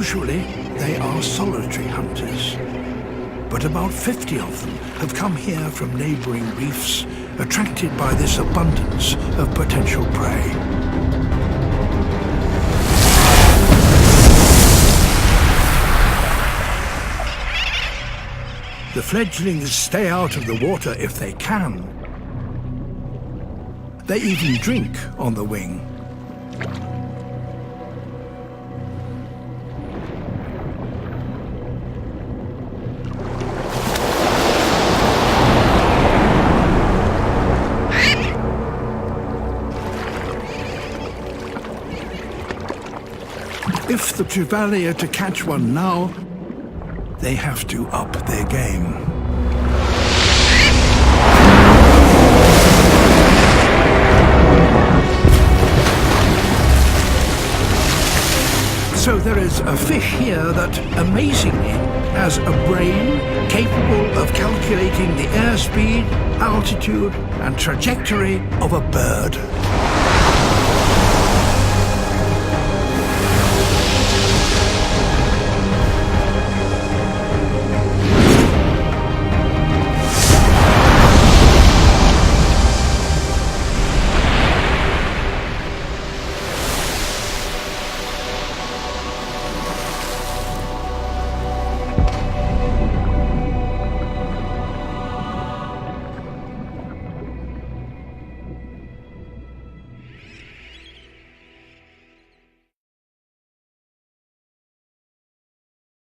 Usually, they are solitary hunters. But about 50 of them have come here from neighboring reefs, attracted by this abundance of potential prey. The fledglings stay out of the water if they can. They even drink on the wing. If the Trevally are to catch one now, they have to up their game. So there is a fish here that, amazingly, has a brain capable of calculating the airspeed, altitude, and trajectory of a bird.